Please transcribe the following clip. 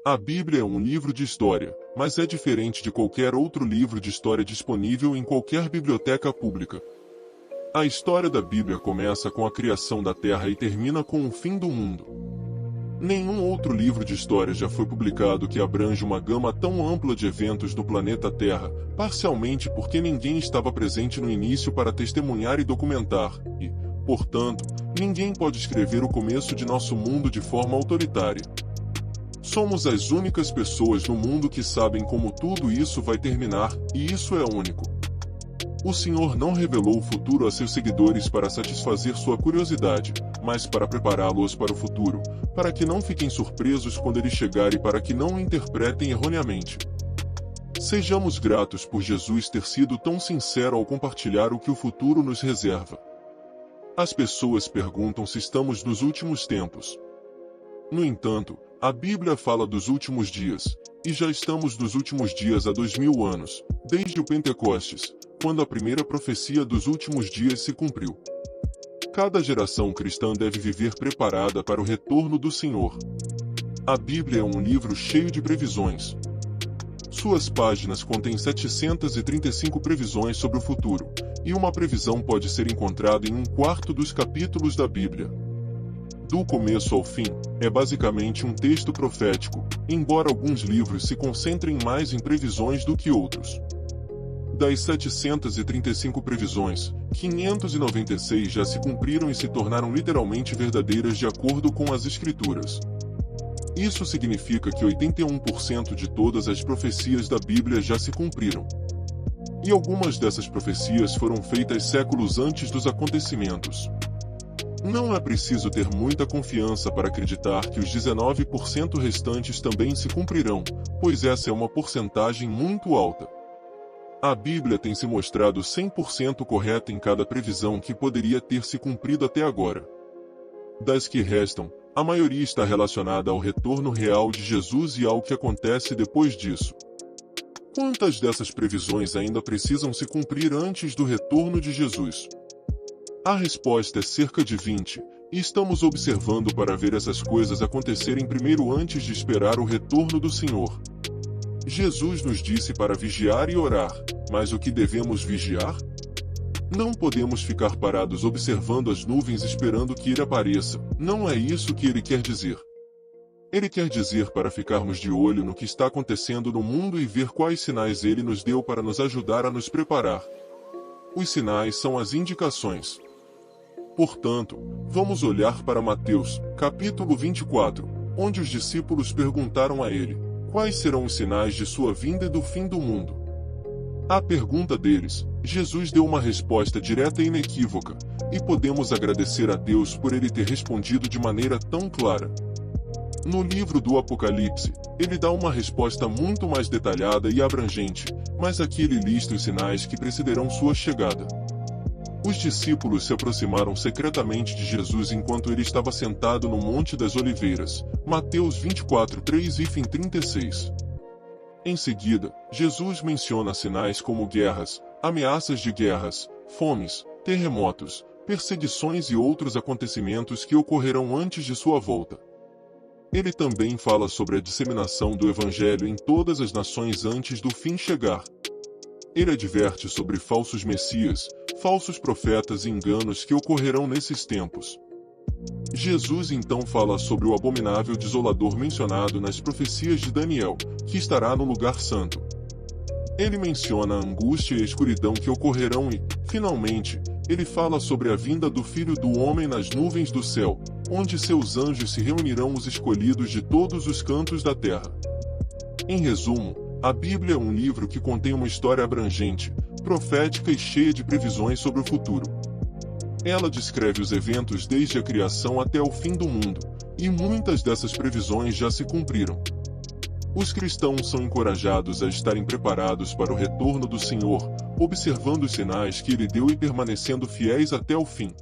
A Bíblia é um livro de história, mas é diferente de qualquer outro livro de história disponível em qualquer biblioteca pública. A história da Bíblia começa com a criação da Terra e termina com o fim do mundo. Nenhum outro livro de história já foi publicado que abrange uma gama tão ampla de eventos do planeta Terra, parcialmente porque ninguém estava presente no início para testemunhar e documentar, e, portanto, ninguém pode escrever o começo de nosso mundo de forma autoritária. Somos as únicas pessoas no mundo que sabem como tudo isso vai terminar, e isso é único. O Senhor não revelou o futuro a seus seguidores para satisfazer sua curiosidade, mas para prepará-los para o futuro, para que não fiquem surpresos quando ele chegar e para que não o interpretem erroneamente. Sejamos gratos por Jesus ter sido tão sincero ao compartilhar o que o futuro nos reserva. As pessoas perguntam se estamos nos últimos tempos. No entanto, a Bíblia fala dos últimos dias, e já estamos nos últimos dias há 2000 anos, desde o Pentecostes, quando a primeira profecia dos últimos dias se cumpriu. Cada geração cristã deve viver preparada para o retorno do Senhor. A Bíblia é um livro cheio de previsões. Suas páginas contêm 735 previsões sobre o futuro, e uma previsão pode ser encontrada em um quarto dos capítulos da Bíblia. Do começo ao fim, é basicamente um texto profético, embora alguns livros se concentrem mais em previsões do que outros. Das 735 previsões, 596 já se cumpriram e se tornaram literalmente verdadeiras de acordo com as Escrituras. Isso significa que 81% de todas as profecias da Bíblia já se cumpriram. E algumas dessas profecias foram feitas séculos antes dos acontecimentos. Não é preciso ter muita confiança para acreditar que os 19% restantes também se cumprirão, pois essa é uma porcentagem muito alta. A Bíblia tem se mostrado 100% correta em cada previsão que poderia ter se cumprido até agora. Das que restam, a maioria está relacionada ao retorno real de Jesus e ao que acontece depois disso. Quantas dessas previsões ainda precisam se cumprir antes do retorno de Jesus? A resposta é cerca de 20, e estamos observando para ver essas coisas acontecerem primeiro antes de esperar o retorno do Senhor. Jesus nos disse para vigiar e orar, mas o que devemos vigiar? Não podemos ficar parados observando as nuvens esperando que ele apareça, não é isso que ele quer dizer. Ele quer dizer para ficarmos de olho no que está acontecendo no mundo e ver quais sinais ele nos deu para nos ajudar a nos preparar. Os sinais são as indicações. Portanto, vamos olhar para Mateus, capítulo 24, onde os discípulos perguntaram a ele: quais serão os sinais de sua vinda e do fim do mundo? À pergunta deles, Jesus deu uma resposta direta e inequívoca, e podemos agradecer a Deus por ele ter respondido de maneira tão clara. No livro do Apocalipse, ele dá uma resposta muito mais detalhada e abrangente, mas aqui ele lista os sinais que precederão sua chegada. Os discípulos se aproximaram secretamente de Jesus enquanto ele estava sentado no Monte das Oliveiras, Mateus 24, 3 e 36. Em seguida, Jesus menciona sinais como guerras, ameaças de guerras, fomes, terremotos, perseguições e outros acontecimentos que ocorrerão antes de sua volta. Ele também fala sobre a disseminação do Evangelho em todas as nações antes do fim chegar. Ele adverte sobre falsos messias, falsos profetas e enganos que ocorrerão nesses tempos. Jesus então fala sobre o abominável desolador mencionado nas profecias de Daniel, que estará no lugar santo. Ele menciona a angústia e a escuridão que ocorrerão e, finalmente, ele fala sobre a vinda do Filho do Homem nas nuvens do céu, onde seus anjos se reunirão os escolhidos de todos os cantos da terra. Em resumo, a Bíblia é um livro que contém uma história abrangente, profética e cheia de previsões sobre o futuro. Ela descreve os eventos desde a criação até o fim do mundo, e muitas dessas previsões já se cumpriram. Os cristãos são encorajados a estarem preparados para o retorno do Senhor, observando os sinais que ele deu e permanecendo fiéis até o fim.